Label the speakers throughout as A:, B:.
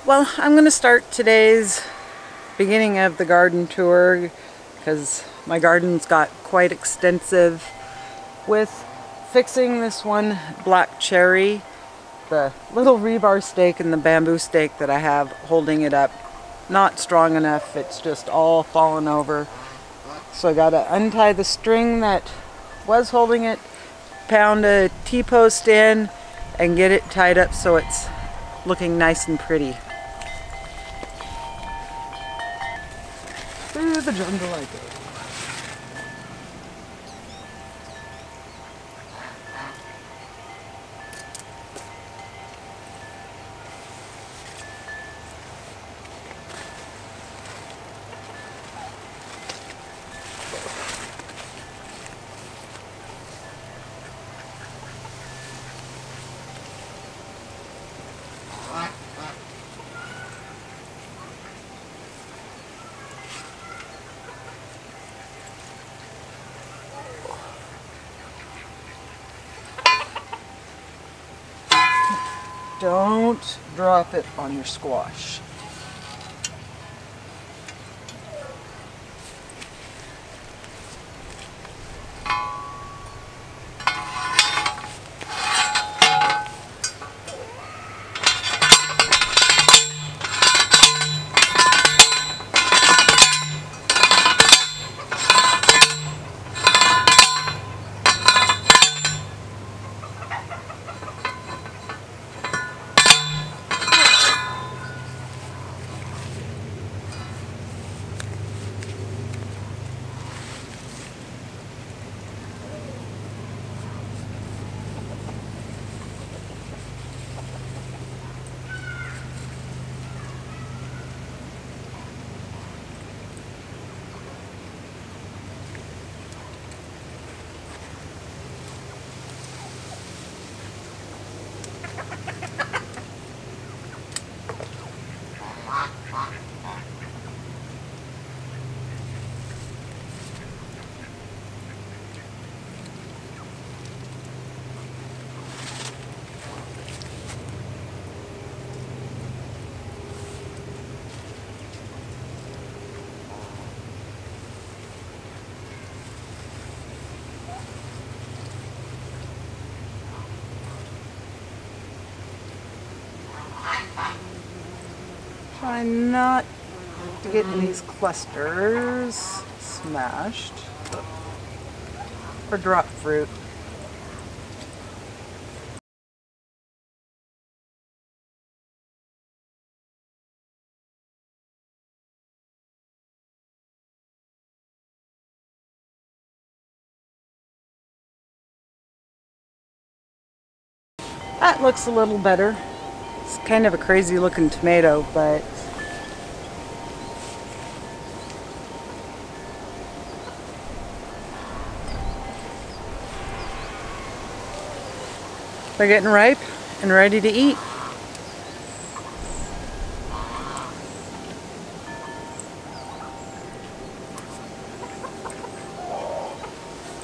A: Well, I'm going to start today's beginning of the garden tour because my garden's got quite extensive with fixing this one black cherry, the little rebar stake and the bamboo stake that I have holding it up. Not strong enough, it's just all fallen over. So I got to untie the string that was holding it, pound a T-post in, and get it tied up so it's looking nice and pretty. Through the jungle I go. Don't drop it on your squash. Try not to get these clusters smashed or drop fruit. That looks a little better. It's kind of a crazy looking tomato, but they're getting ripe and ready to eat.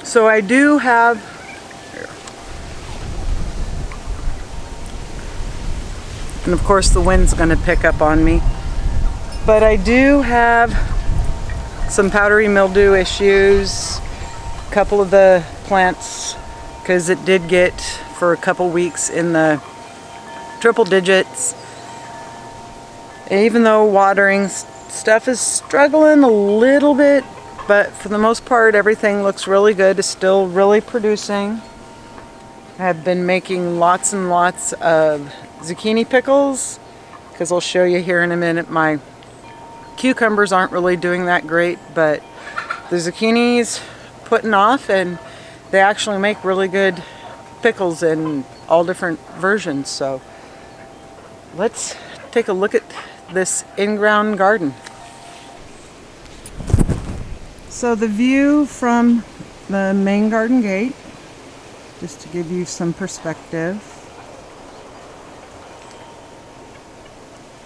A: So I do have here. And of course the wind's going to pick up on me. But I do have some powdery mildew issues. A couple of the plants, because it did get for a couple weeks in the triple digits. Even though watering stuff is struggling a little bit, but for the most part everything looks really good. It's still really producing. I've been making lots and lots of zucchini pickles, because I'll show you here in a minute. My cucumbers aren't really doing that great, but the zucchini's putting off, and they actually make really good pickles in all different versions. So let's take a look at this in-ground garden. So the view from the main garden gate, just to give you some perspective.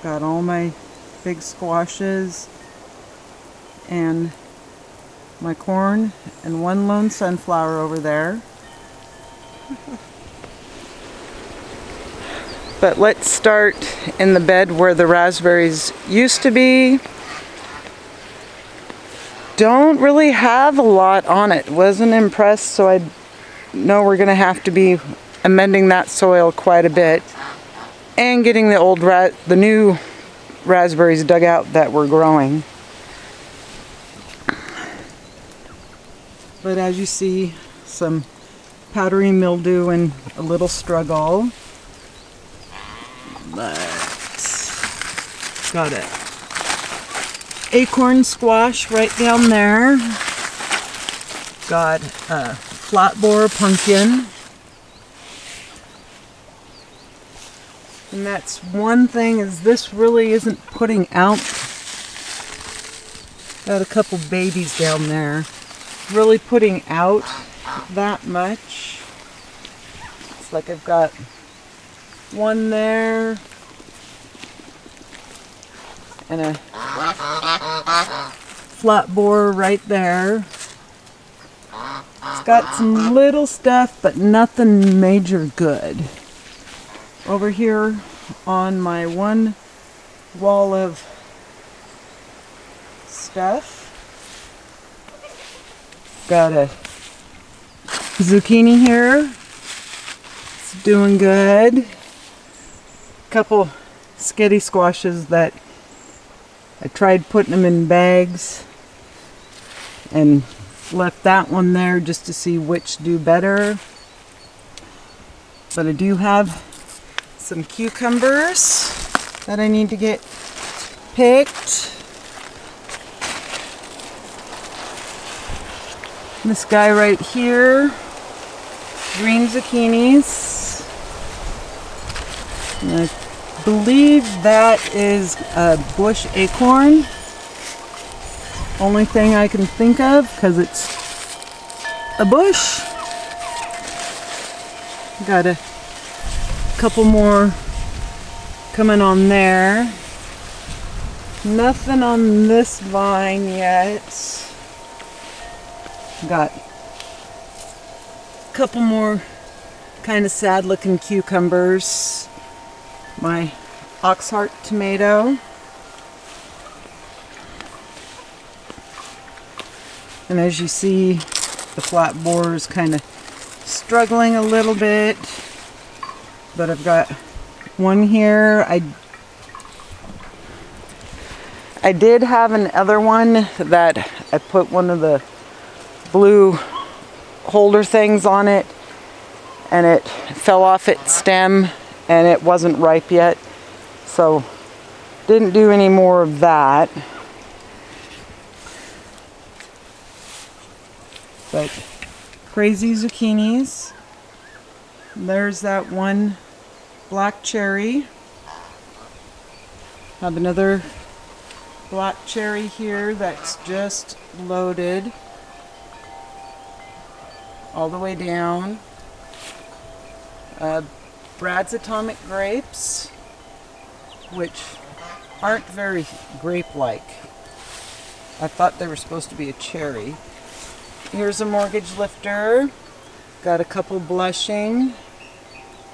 A: Got all my big squashes and my corn and one lone sunflower over there. But let's start in the bed where the raspberries used to be. Don't really have a lot on it. Wasn't impressed, so I know we're going to have to be amending that soil quite a bit. And getting the new raspberries dug out that we're growing. But as you see, some powdery mildew and a little struggle. But got it. Acorn squash right down there. Got a flat borer pumpkin. And that's one thing, is this really isn't putting out. Got a couple babies down there. Really putting out that much. It's like I've got one there and a flat borer right there. It's got some little stuff, but nothing major good. Over here on my one wall of stuff, got a zucchini here. It's doing good. A couple skitty squashes that I tried putting them in bags and left that one there just to see which do better. But I do have some cucumbers that I need to get picked. This guy right here, green zucchinis. And I believe that is a bush acorn. Only thing I can think of, because it's a bush. Got a couple more coming on there. Nothing on this vine yet. Got a couple more kind of sad looking cucumbers. My oxheart tomato. And as you see, the flat borer is kind of struggling a little bit. But I've got one here. I did have another one that I put one of the blue holder things on it, and it fell off its stem and it wasn't ripe yet, so didn't do any more of that. But crazy zucchinis. There's that one black cherry. Have another black cherry here that's just loaded all the way down. Brad's Atomic grapes, which aren't very grape-like. I thought they were supposed to be a cherry. Here's a mortgage lifter. Got a couple blushing.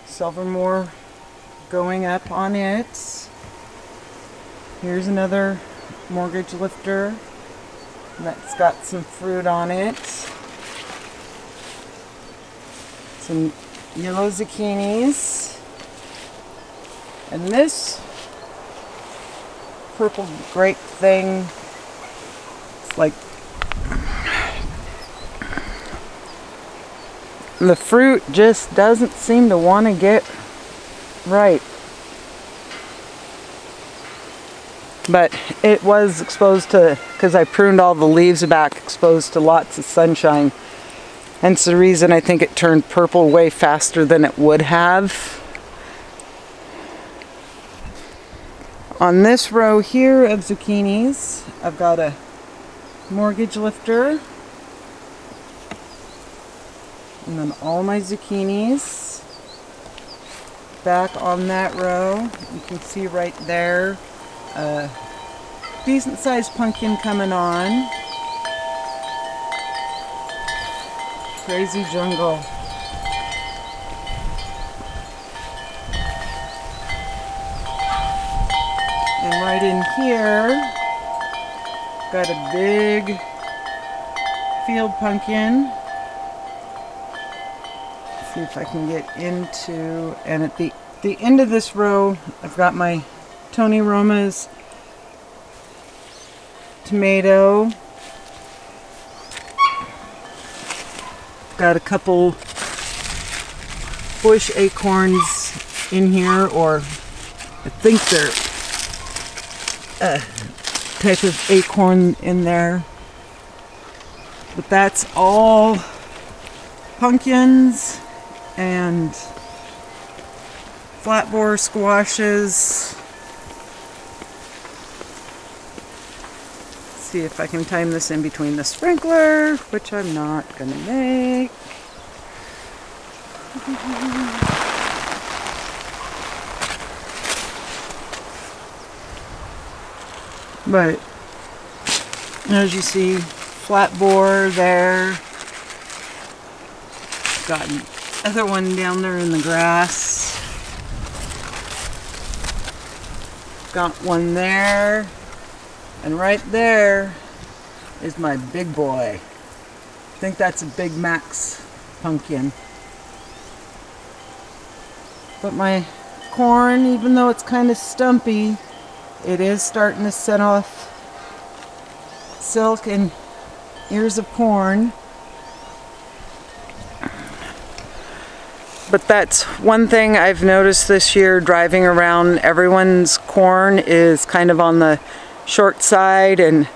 A: Silvermore going up on it. Here's another mortgage lifter that's got some fruit on it. Some yellow zucchinis. And this purple grape thing, it's like the fruit just doesn't seem to want to get right. But it was exposed to, because I pruned all the leaves back, exposed to lots of sunshine. Hence the reason I think it turned purple way faster than it would have. On this row here of zucchinis, I've got a mortgage lifter. And then all my zucchinis. Back on that row, you can see right there, decent sized pumpkin coming on. Crazy jungle. And right in here, got a big field pumpkin. See if I can get into, and at the end of this row, I've got my Tony Roma's tomato. Got a couple bush acorns in here, or I think they're a type of acorn in there. But that's all pumpkins and flat borer squashes. See if I can time this in between the sprinkler, which I'm not gonna make. But as you see, flat borer there. Got another one down there in the grass. Got one there. And right there is my big boy. I think that's a Big Mac's pumpkin. But my corn, even though it's kind of stumpy, it is starting to set off silk and ears of corn. But that's one thing I've noticed this year driving around. Everyone's corn is kind of on the short side, and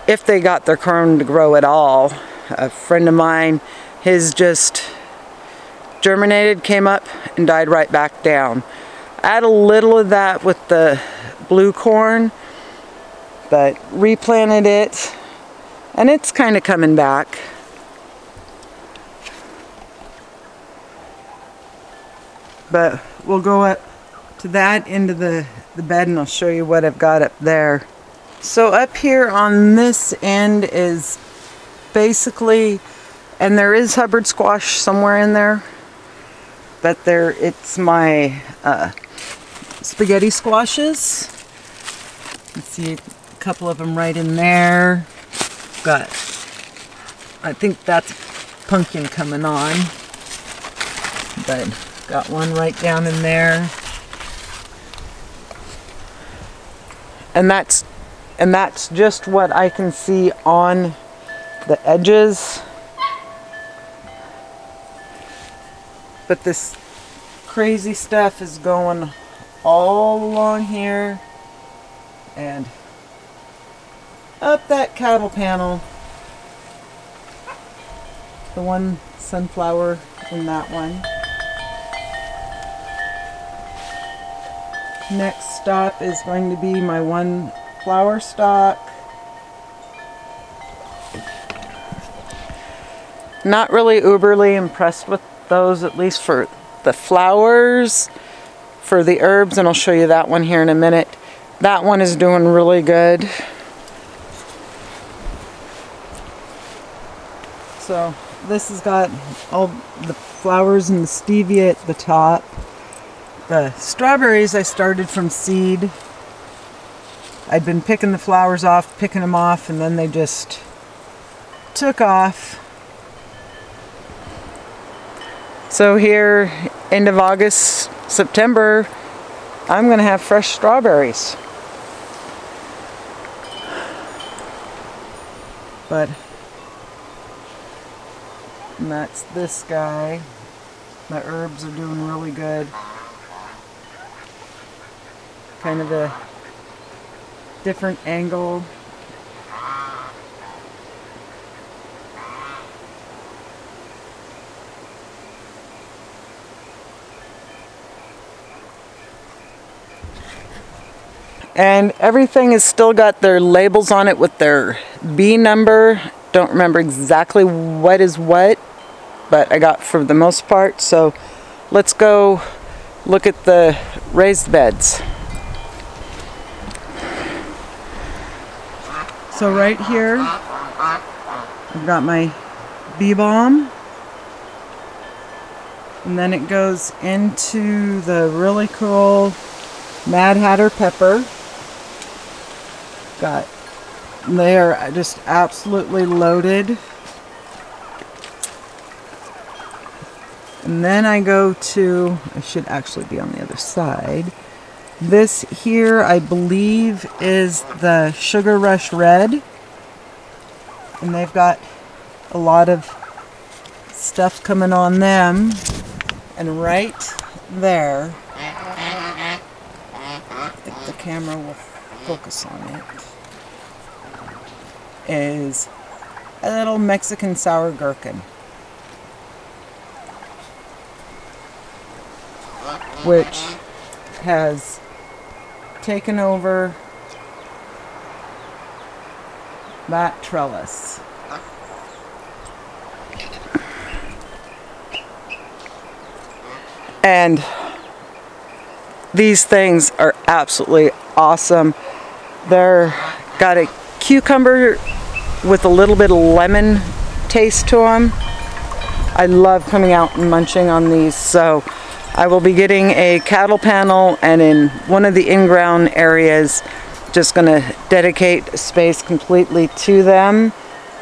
A: if they got their corn to grow at all. A friend of mine, his just germinated, came up, and died right back down. I had a little of that with the blue corn, but replanted it, and it's kind of coming back. But we'll go up to that end of the bed and I'll show you what I've got up there. So up here on this end is basically, and there is Hubbard squash somewhere in there, but it's my spaghetti squashes. You see a couple of them right in there. Got, I think that's pumpkin coming on, but got one right down in there. And that's just what I can see on the edges. But this crazy stuff is going all along here and up that cattle panel. The one sunflower in that one. Next stop is going to be my one flower stalk. Not really uberly impressed with those, at least for the flowers. For the herbs, and I'll show you that one here in a minute. That one is doing really good. So this has got all the flowers and the stevia at the top. The strawberries I started from seed. I'd been picking the flowers off, picking them off, and then they just took off. So here, end of August, September, I'm going to have fresh strawberries. But, and that's this guy. My herbs are doing really good. Kind of a different angle. And everything has still got their labels on it with their B number. Don't remember exactly what is what, but I got for the most part. So let's go look at the raised beds. So right here, I've got my bee balm. And then it goes into the really cool Mad Hatter pepper. They are just absolutely loaded. And then I go to, I should actually be on the other side. This here, I believe, is the Sugar Rush Red. And they've got a lot of stuff coming on them. And right there, if the camera will focus on it, is a little Mexican sour gherkin, which has taken over that trellis. And these things are absolutely awesome. They're got a cucumber with a little bit of lemon taste to them. I love coming out and munching on these, so I will be getting a cattle panel, and in one of the in-ground areas just going to dedicate a space completely to them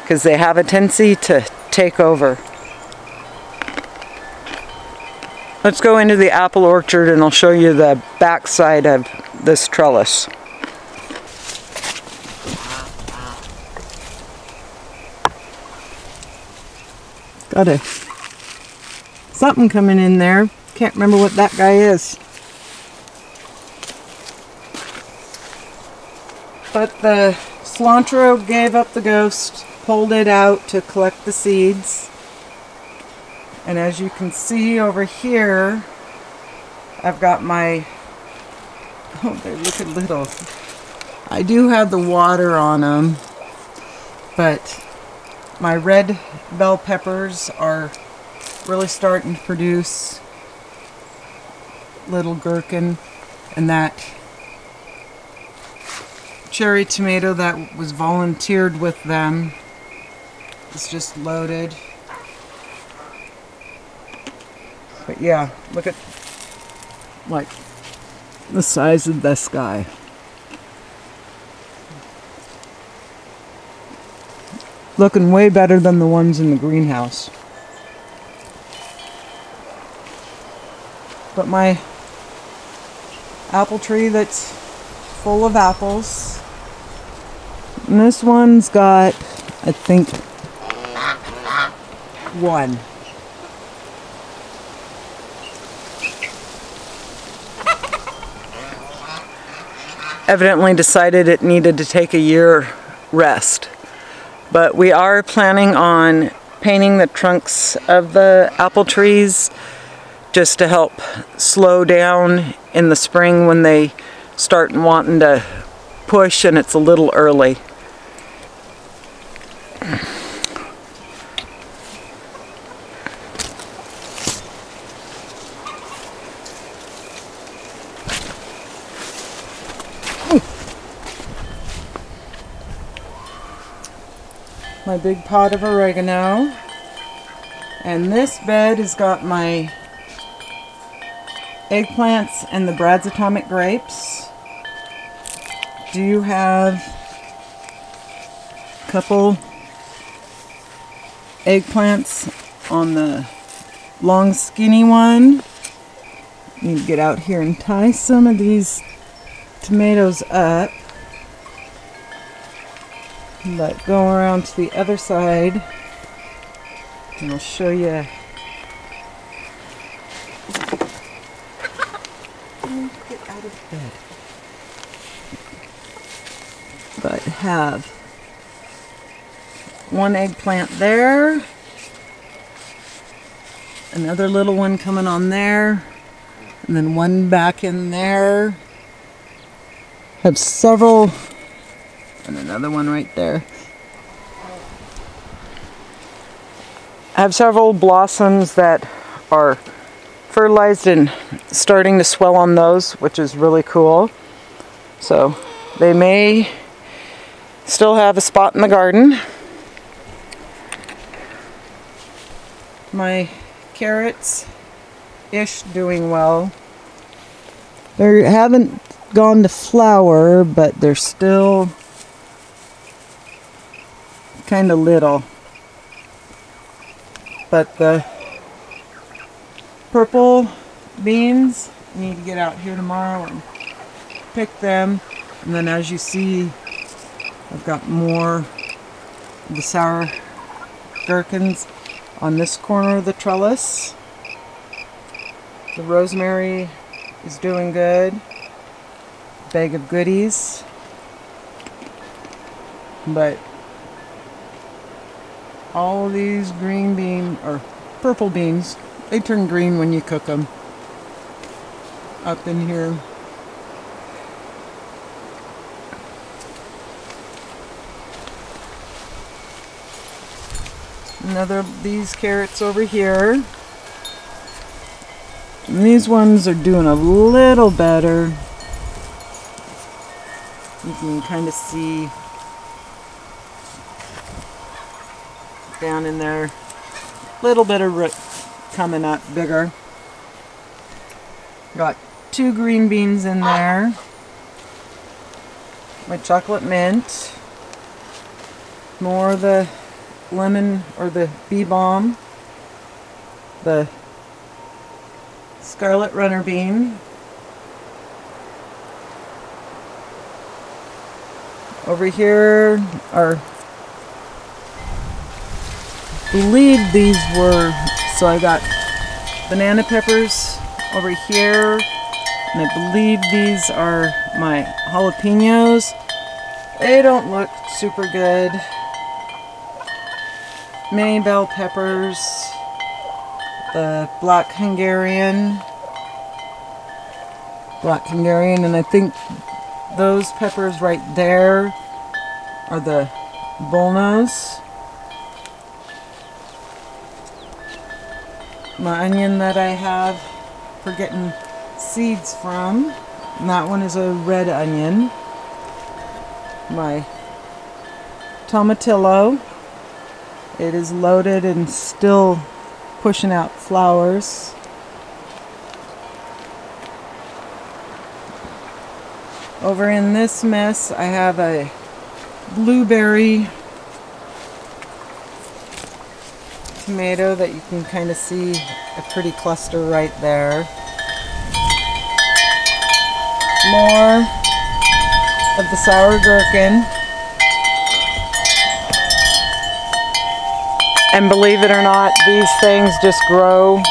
A: because they have a tendency to take over. Let's go into the apple orchard and I'll show you the back side of this trellis. Got something coming in there. Can't remember what that guy is. But the cilantro gave up the ghost, pulled it out to collect the seeds. And as you can see over here, I've got my, oh, they look a little, I do have the water on them, but my red bell peppers are really starting to produce little gherkin, and that cherry tomato that was volunteered with them is just loaded. But yeah, look at like the size of this guy. Looking way better than the ones in the greenhouse. But my apple tree that's full of apples. And this one's got, I think, one. Evidently decided it needed to take a year rest. But we are planning on painting the trunks of the apple trees just to help slow down in the spring when they start wanting to push and it's a little early. My big pot of oregano, and this bed has got my eggplants and the Brad's Atomic grapes. Do have a couple eggplants on the long skinny one. Need to get out here and tie some of these tomatoes up. But go around to the other side and I'll show you. Get out of bed. But have one eggplant there, another little one coming on there, and then one back in there. Have several. And another one right there. I have several blossoms that are fertilized and starting to swell on those, which is really cool. So they may still have a spot in the garden. My carrots-ish doing well. They haven't gone to flower, but they're still kind of little. But the purple beans, I need to get out here tomorrow and pick them. And then as you see, I've got more of the sour gherkins on this corner of the trellis. The rosemary is doing good. Bag of goodies. But all these green bean or purple beans, they turn green when you cook them. Up in here. Another of these carrots over here. And these ones are doing a little better. You can kind of see down in there, little bit of root coming up bigger. Got 2 green beans in there. My chocolate mint. More of the lemon or the bee balm. The scarlet runner bean. Over here are, I believe these were, so I got banana peppers over here, and I believe these are my jalapenos. They don't look super good. Mini bell peppers, the black Hungarian, and I think those peppers right there are the bullnose. My onion that I have for getting seeds from, and that one is a red onion. My tomatillo, it is loaded and still pushing out flowers. Over in this mess I have a blueberry tomato that you can kind of see a pretty cluster right there. More of the sour gherkin. And believe it or not, these things just grow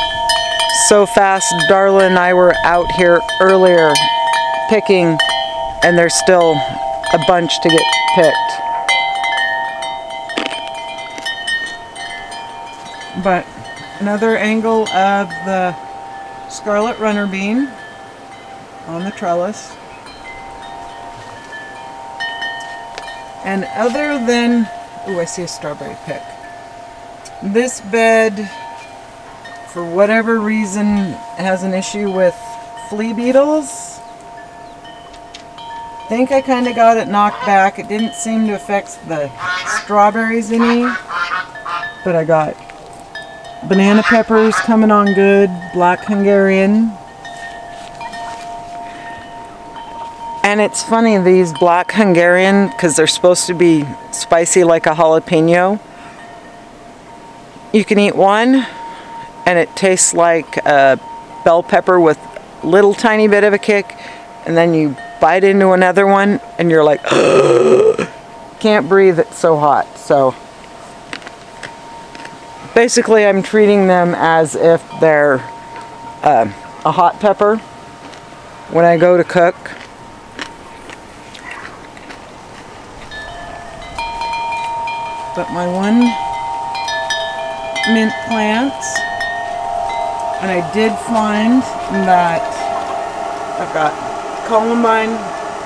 A: so fast. Darla and I were out here earlier picking, and there's still a bunch to get picked. But another angle of the scarlet runner bean on the trellis. And other than, oh, I see a strawberry pick. This bed, for whatever reason, has an issue with flea beetles. I think I kind of got it knocked back. It didn't seem to affect the strawberries any, but I got banana peppers coming on good, black Hungarian. And it's funny, these black Hungarian, because they're supposed to be spicy like a jalapeno. You can eat one and it tastes like a bell pepper with a little tiny bit of a kick, and then you bite into another one and you're like, can't breathe, it's so hot. So basically I'm treating them as if they're a hot pepper when I go to cook. But my one mint plant, and I did find that I've got columbine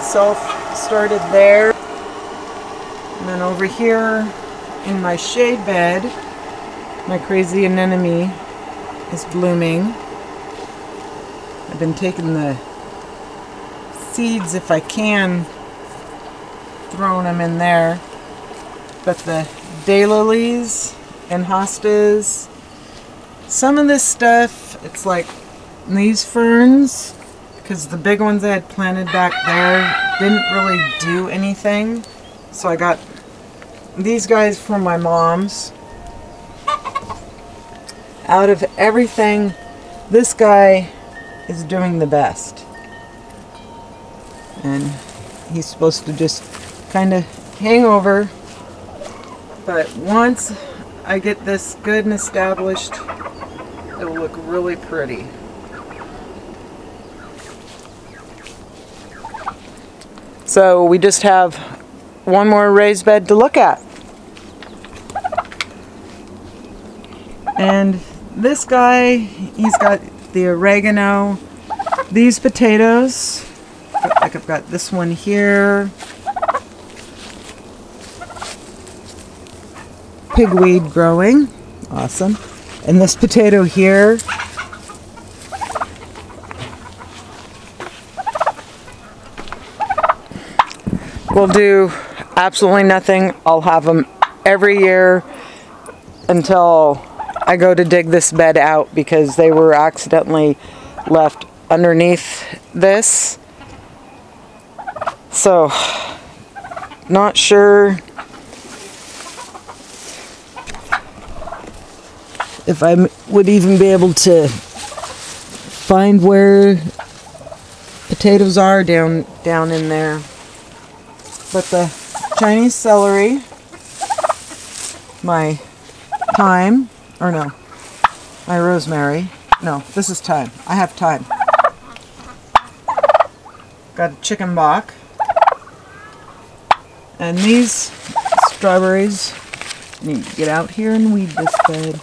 A: self-started there, and then over here in my shade bed, my crazy anemone is blooming. I've been taking the seeds, if I can, throwing them in there. But the daylilies and hostas, some of this stuff, it's like these ferns, because the big ones I had planted back there didn't really do anything. So I got these guys from my mom's. Out of everything, this guy is doing the best. And he's supposed to just kind of hang over. But once I get this good and established, it will look really pretty. So we just have one more raised bed to look at. And this guy, he's got the oregano, these potatoes, like I've got this one here, pigweed growing, awesome, and this potato here. Will do absolutely nothing. I'll have them every year until I go to dig this bed out, because they were accidentally left underneath this. So, not sure if I would even be able to find where potatoes are down in there. But the Chinese celery, my thyme, or no, my rosemary. No, this is thyme. I have thyme. Got a chicken bok. And these strawberries, I need to get out here and weed this bed.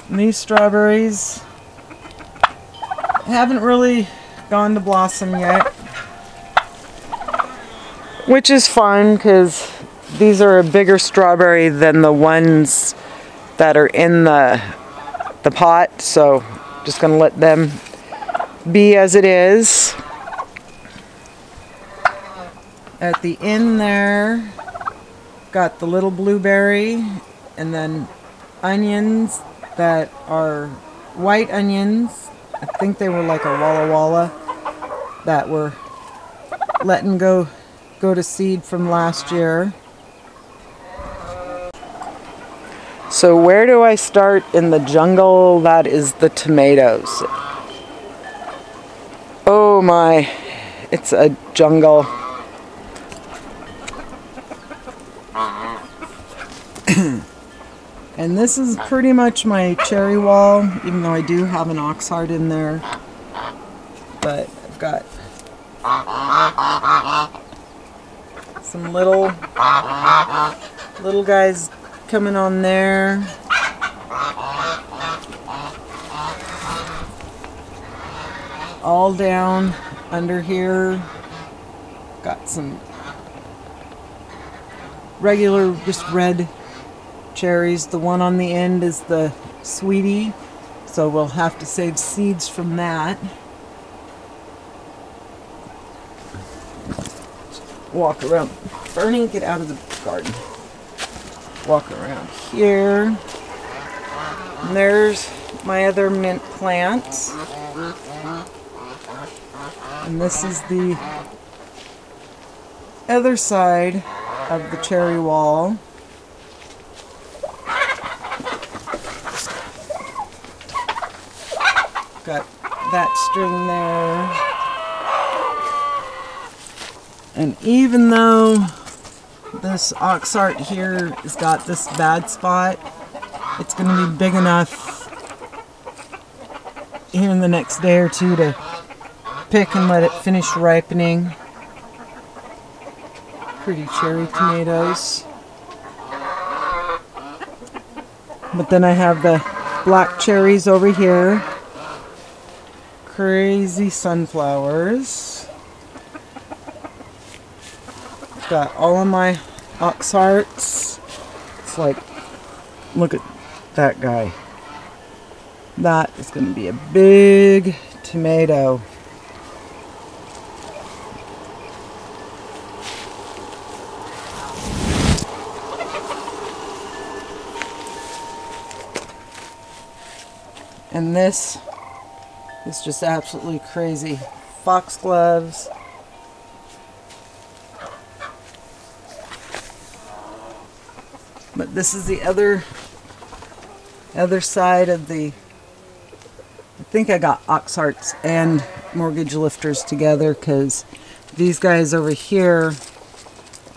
A: And these strawberries haven't really gone to blossom yet. Which is fun, because these are a bigger strawberry than the ones that are in the pot, so just gonna let them be as it is. At the end there, got the little blueberry, and then onions that are white onions. I think they were like a Walla Walla that were letting go to seed from last year. So where do I start in the jungle? That is the tomatoes. Oh my, it's a jungle. And this is pretty much my cherry wall, even though I do have an ox heart in there. But I've got some little guys coming on there. All down under here. Got some regular, just red cherries. The one on the end is the sweetie, so we'll have to save seeds from that. Walk around. Bernie, get out of the garden. Walk around here. And there's my other mint plants. And this is the other side of the cherry wall. Got that string there. And even though this ox heart here has got this bad spot, it's going to be big enough here in the next day or two to pick and let it finish ripening. Pretty cherry tomatoes. But then I have the black cherries over here. Crazy sunflowers. Got all of my ox hearts. It's like, look at that guy. That is going to be a big tomato. And this It's just absolutely crazy. Foxgloves. But this is the other side of the, I think I got ox hearts and mortgage lifters together, because these guys over here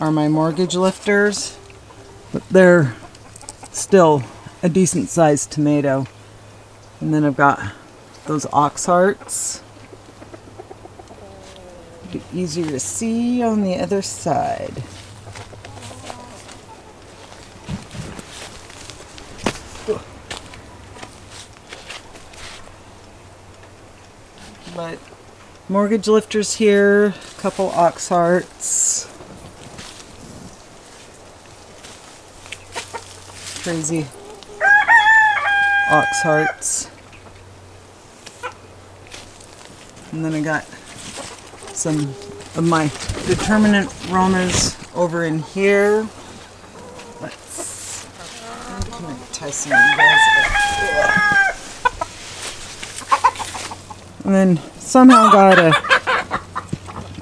A: are my mortgage lifters, but they're still a decent sized tomato. And then I've got those ox hearts. Be easier to see on the other side. But mortgage lifters here, a couple ox hearts. Crazy ox hearts. And then I got some of my determinant Ronas over in here. Can I tie some of you guys up? And then somehow got a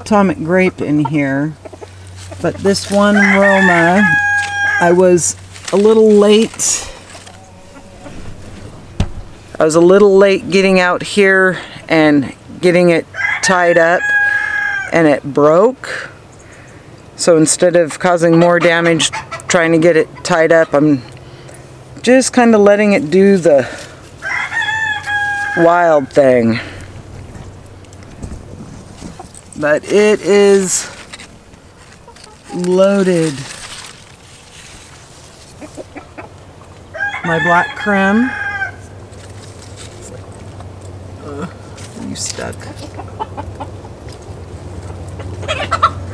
A: atomic grape in here. But this one Roma, I was a little late. I was a little late getting out here and getting it tied up, and it broke. So instead of causing more damage trying to get it tied up, I'm just kind of letting it do the wild thing. But it is loaded. My black creme. You stuck.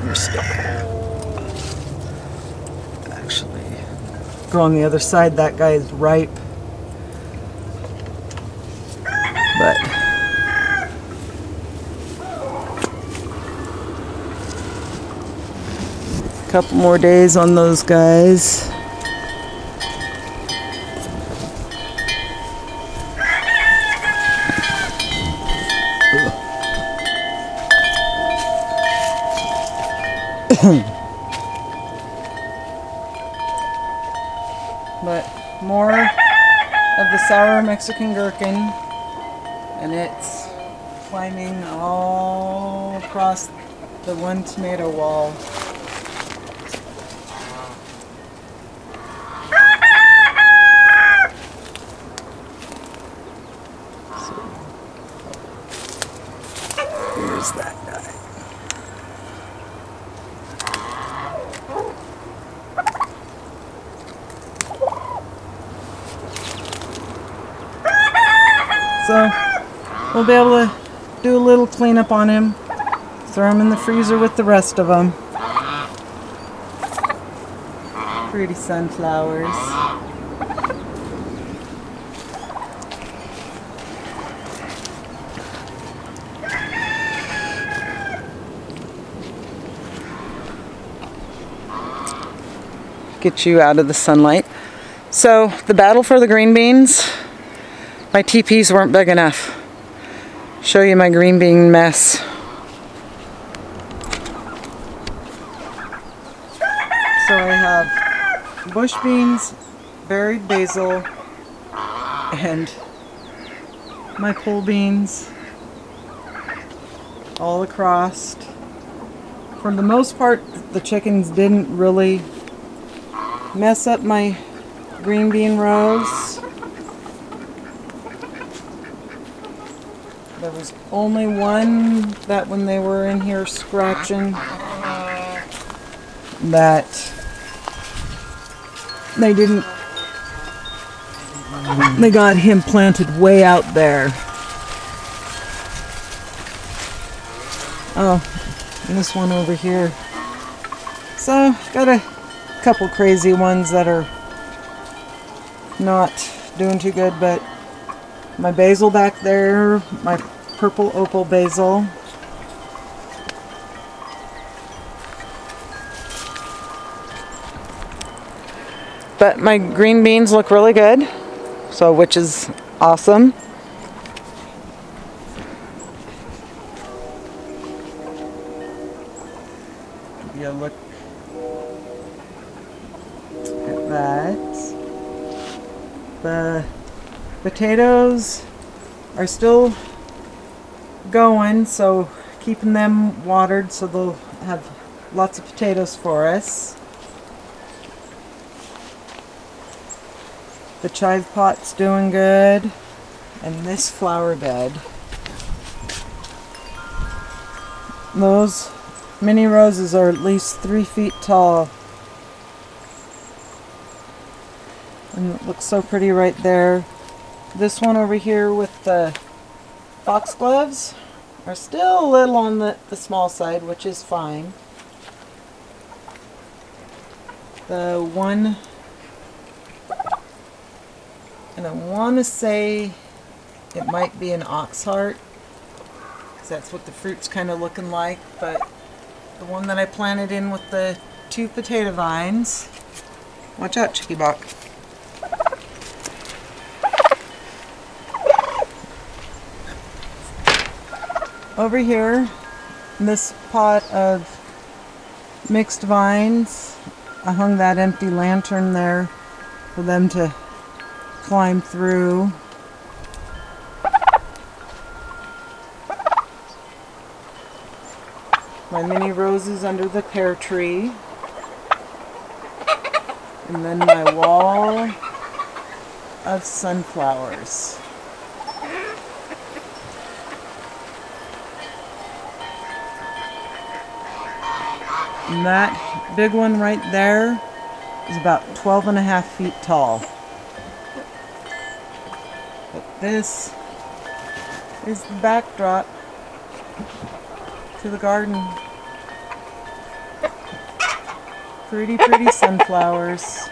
A: You're stuck. Actually, go on the other side. That guy is ripe. But a couple more days on those guys. But more of the sour Mexican gherkin, and it's climbing all across the one tomato wall. So, here's that guy. So we'll be able to do a little cleanup on him, throw him in the freezer with the rest of them. Pretty sunflowers. Get you out of the sunlight. So the battle for the green beans. My TPs weren't big enough. Show you my green bean mess. So I have bush beans, berried basil, and my pole beans all across. For the most part, the chickens didn't really mess up my green bean rows. There was only one that when they were in here scratching, that they didn't, they got him planted way out there. Oh, and this one over here. So, got a couple crazy ones that are not doing too good, but my basil back there, my purple opal basil. But my green beans look really good, so which is awesome. you look at that. The potatoes are still going, so keeping them watered so they'll have lots of potatoes for us. The chive pot's doing good, and this flower bed. Those mini roses are at least 3 feet tall. And it looks so pretty right there. This one over here with the foxgloves are still a little on the small side, which is fine. The one, and I want to say it might be an oxheart, because that's what the fruit's kind of looking like, but the one that I planted in with the 2 potato vines. Watch out, Chicky Buck. Over here, in this pot of mixed vines, I hung that empty lantern there for them to climb through. My mini roses under the pear tree. And then my wall of sunflowers. And that big one right there is about 12.5 feet tall. But this is the backdrop to the garden. Pretty, pretty sunflowers.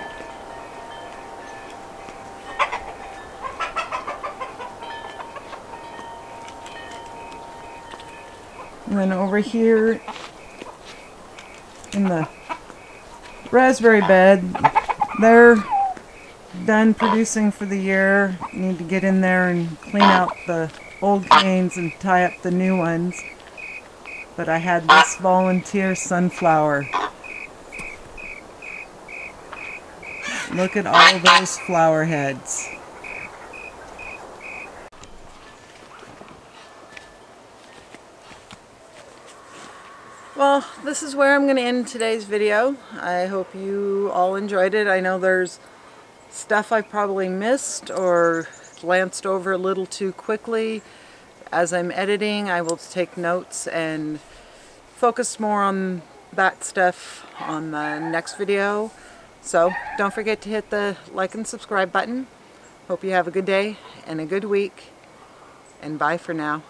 A: And then over here in the raspberry bed, they're done producing for the year. Need to get in there and clean out the old canes and tie up the new ones. But I had this volunteer sunflower. Look at all those flower heads. Well, this is where I'm going to end today's video. I hope you all enjoyed it. I know there's stuff I probably missed or glanced over a little too quickly. As I'm editing, I will take notes and focus more on that stuff on the next video. So don't forget to hit the like and subscribe button. Hope you have a good day and a good week. And bye for now.